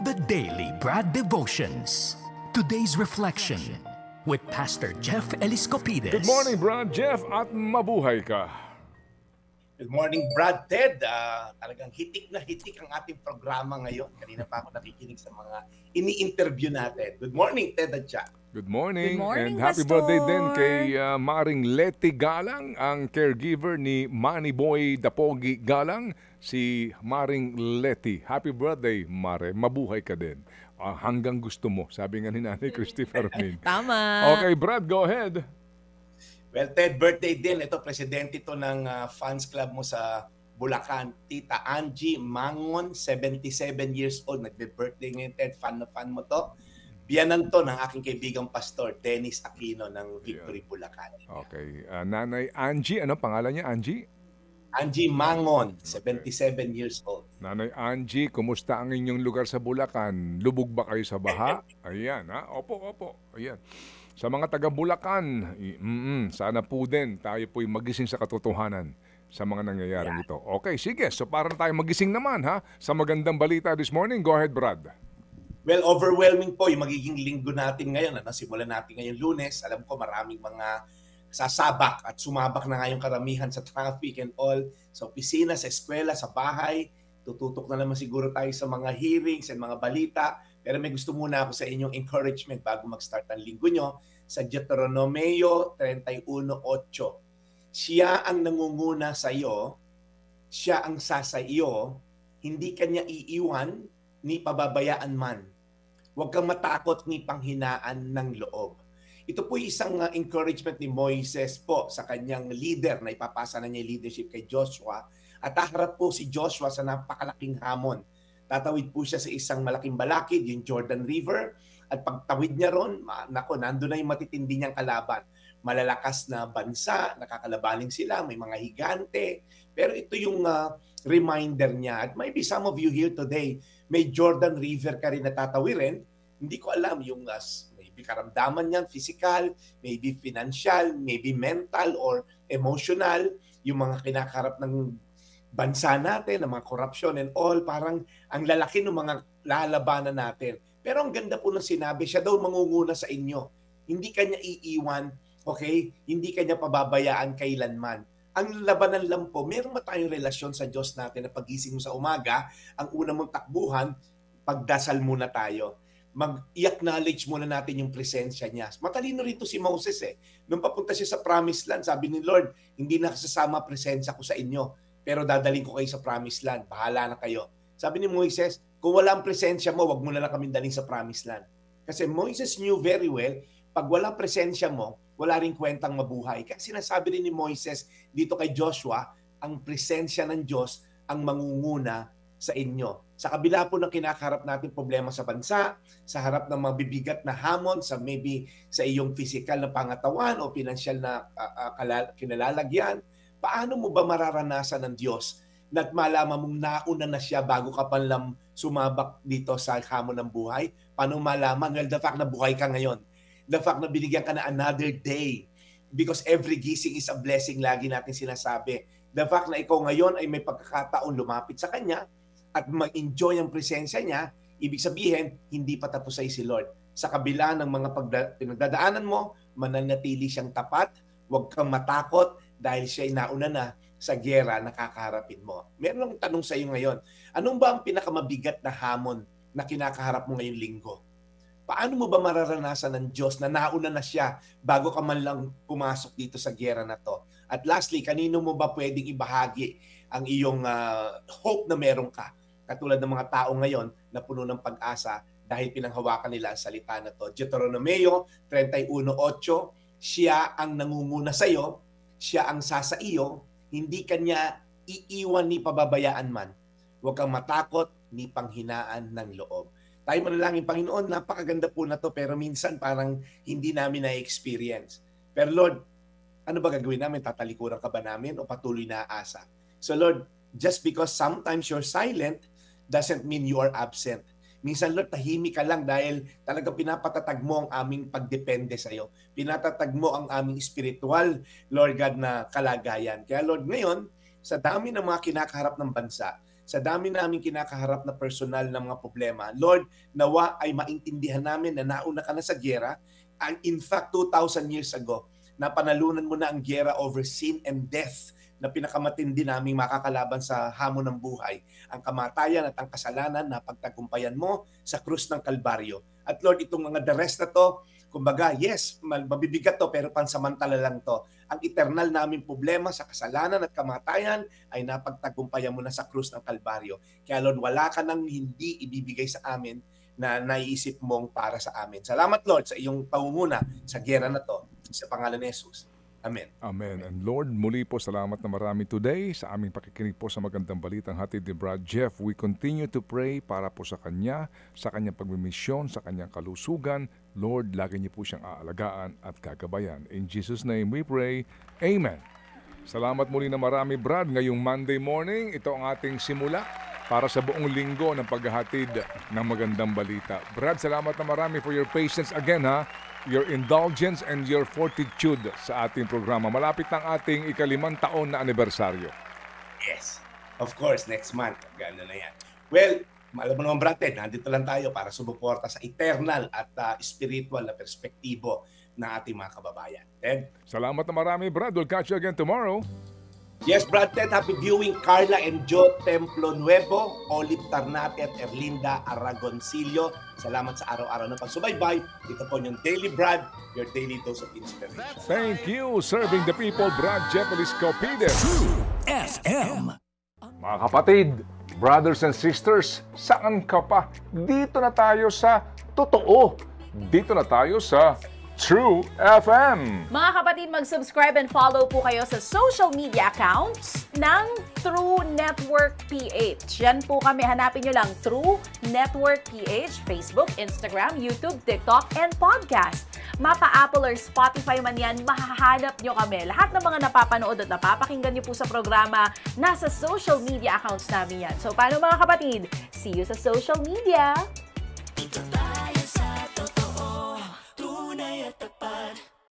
The Daily Brad Devotions. Today's reflection with Pastor Jeff Eliscopides. Good morning, Brad Jeff, at mabuhay ka. Good morning, Brad Ted. Talagang hitik na hitik ang ating programa ngayon. Kanina pa ako nakikinig sa mga ini-interview natin. Good morning, Ted at Jack. Good morning, Good morning, and happy Pastor. birthday din kay Maring Letty Galang, ang caregiver ni Manny Boy Dapogi Galang, si Maring Letty. Happy birthday, Mare. Mabuhay ka din. Hanggang gusto mo, sabi nga ni Nanay Christopher Min. Tama. Okay, Brad, go ahead. Well, Ted, birthday din. Ito, presidente ito ng fans club mo sa Bulacan. Tita Angie Mangon, 77 years old. Nagbe-birthday ngayon, Ted. Fan na fan mo to. Biyanan to ng aking kaibigang pastor, Dennis Aquino ng Victory, Bulacan. Okay. Nanay Angie, ano pangalan niya, Angie? Angie Mangon, 77 years old. Nanay Angie, kumusta ang inyong lugar sa Bulacan? Lubog ba kayo sa baha? Ayan, ha? Opo. Ayan. Sa mga taga Bulacan, sana po din tayo po'y magising sa katotohanan sa mga nangyayaring ito. Okay, sige. So para tayo magising naman, ha? Sa magandang balita this morning. Go ahead, Brad. Well, overwhelming po yung magiging linggo natin ngayon. Simulan natin ngayon Lunes. Alam ko maraming mga sasabak at sumabak na ngayong karamihan sa traffic and all. Sa opisina, sa eskwela, sa bahay. Tututok na naman siguro tayo sa mga hearings and mga balita. Pero may gusto muna ako sa inyong encouragement bago mag-start ang linggo nyo. Sa Deuteronomio 31:8. Siya ang nangunguna sa iyo, siya ang sasa iyo, hindi kanya iiwan ni pababayaan man. Huwag kang matakot ni panghinaan ng loob. Ito po isang encouragement ni Moises po sa kanyang leader na ipapasa na niya yung leadership kay Joshua. At haharap po si Joshua sa napakalaking hamon. Tatawid po siya sa isang malaking balakid, yung Jordan River. At pagtawid niya ron, nandun na yung matitindi niyang kalaban. Malalakas na bansa, nakakalabaning sila, may mga higante. Pero ito yung reminder niya. At maybe some of you here today, may Jordan River ka rin natatawirin. Hindi ko alam yung maybe karamdaman niyan, physical, maybe financial, maybe mental or emotional. Yung mga kinakarap ng bansa natin, ng mga corruption and all, parang ang lalaki ng mga lalabanan natin. Pero ang ganda po ng sinabi, siya daw mangunguna sa inyo. Hindi kanya iiwan, okay? Hindi kanya pababayaan kailanman. Ang labanan lang po, meron ba tayong relasyon sa Diyos natin na pagising mo sa umaga, ang una mong takbuhan, pagdasal muna tayo. Mag-acknowledge muna natin yung presensya niya. Matalino rito si Moses eh. Nung papunta siya sa promised land, sabi ni Lord, hindi na kasama presensya ko sa inyo, pero dadaling ko kayo sa promised land. Bahala na kayo. Sabi ni Moises, kung wala ang presensya mo, wag mo na lang kami daling sa promised land. Kasi Moses knew very well, pag wala presensya mo, wala rin kwentang mabuhay. Kaya sinasabi rin ni Moises dito kay Joshua, ang presensya ng Diyos ang mangunguna sa inyo. Sa kabila po ng kinakaharap natin problema sa bansa, sa harap ng mga bibigat na hamon, sa maybe sa iyong physical na pangatawan o financial na kinalalagyan, paano mo ba mararanasan ng Diyos na malaman mong nauna na siya bago ka pa lang sumabak dito sa hamon ng buhay? Paano malaman? Well, the fact na buhay ka ngayon. The fact na binigyan ka na another day. Because every gising is a blessing, lagi natin sinasabi. The fact na ikaw ngayon ay may pagkakataon lumapit sa Kanya at mag-enjoy ang presensya niya, ibig sabihin, hindi pa tapos ay si Lord. Sa kabila ng mga pinagdadaanan mo, mananatili siyang tapat, huwag kang matakot dahil siya ay nauna na sa gyera na kakaharapin mo. Meron akong tanong sa iyo ngayon. Anong ba ang pinakamabigat na hamon na kinakaharap mo ngayong linggo? Paano mo ba mararanasan ng Diyos na nauna na siya bago ka man lang pumasok dito sa gyera na to? At lastly, kanino mo ba pwedeng ibahagi ang iyong hope na meron ka? Katulad ng mga tao ngayon na puno ng pag-asa dahil pinanghawakan nila ang salita na to. Deuteronomio 31:8, siya ang nangunguna sa iyo, siya ang sasa iyo, hindi kanya iiwan ni pababayaan man. Huwag kang matakot ni panghinaan ng loob. Tayo manalangin, Panginoon, napakaganda po na to pero minsan parang hindi namin na-experience. Pero Lord, ano ba gagawin namin? Tatalikuran ka ba namin o patuloy na aasa? So Lord, just because sometimes you're silent doesn't mean you are absent. Minsan, Lord, tahimik ka lang dahil talagang pinapatatag mo ang aming pagdepende sa iyo. Pinatatag mo ang aming spiritual, Lord God, na kalagayan. Kaya Lord, ngayon, sa dami ng mga kinakaharap ng bansa, sa dami namin kinakaharap na personal na mga problema, Lord, nawa ay maintindihan namin na nauna ka na sa giyera. In fact, 2,000 years ago, napanalunan mo na ang giyera over sin and death na pinakamatindi naming makakalaban sa hamon ng buhay. Ang kamatayan at ang kasalanan na pagtagumpayan mo sa krus ng Kalbaryo. At Lord, itong mga the rest na to, kumbaga, yes, mabibigat to pero pansamantala lang to. Ang eternal naming problema sa kasalanan at kamatayan ay napagtagumpayan mo na sa krus ng Kalbaryo. Kaya Lord, wala ka nang hindi ibibigay sa amin na naiisip mong para sa amin. Salamat Lord sa iyong pangunguna sa giyera na to. Sa pangalan ni Jesus. Amen. Amen. And Lord, muli po salamat na marami today sa aming pakikinig po sa magandang balitang hatid ni Brad Jeff. We continue to pray para po sa kanya, sa kanyang pagmimisyon, sa kanyang kalusugan. Lord, lagi niyo po siyang aalagaan at gagabayan. In Jesus' name we pray. Amen. Salamat muli na marami, Brad. Ngayong Monday morning, ito ang ating simula para sa buong linggo ng paghahatid ng magandang balita. Brad, salamat na marami for your patience again, ha? Your indulgence and your fortitude sa ating programa. Malapit ng ating ika-5 taon na anibersaryo. Yes. Of course, next month. Gano'n na yan. Well, alam mo naman, Brad Ted, nandito lang tayo para sumuporta sa eternal at spiritual na perspektibo ng ating mga kababayan. Ted? Salamat na marami, Brad. We'll catch you again tomorrow. Yes, Brad Ted, happy viewing Carla and Joe Templo Nuevo, Olive Tarnate at Erlinda Aragoncillo. Salamat sa araw-araw na pagsubaybay. Ito po yung Daily Brad, your daily dose of inspiration. Thank you, serving the people, Brad Jeff Eliscopides. True FM. Mga kapatid, brothers and sisters, saan ka pa? Dito na tayo sa totoo. Dito na tayo sa True FM. Mga kapatid, mag-subscribe and follow po kayo sa social media accounts ng True Network PH. Yan po kami. Hanapin nyo lang True Network PH, Facebook, Instagram, YouTube, TikTok, and podcast. Mapa Apple or Spotify man yan, mahahanap nyo kami. Lahat ng mga napapanood at napapakinggan nyo po sa programa, nasa social media accounts namin yan. So, paano mga kapatid? See you sa social media!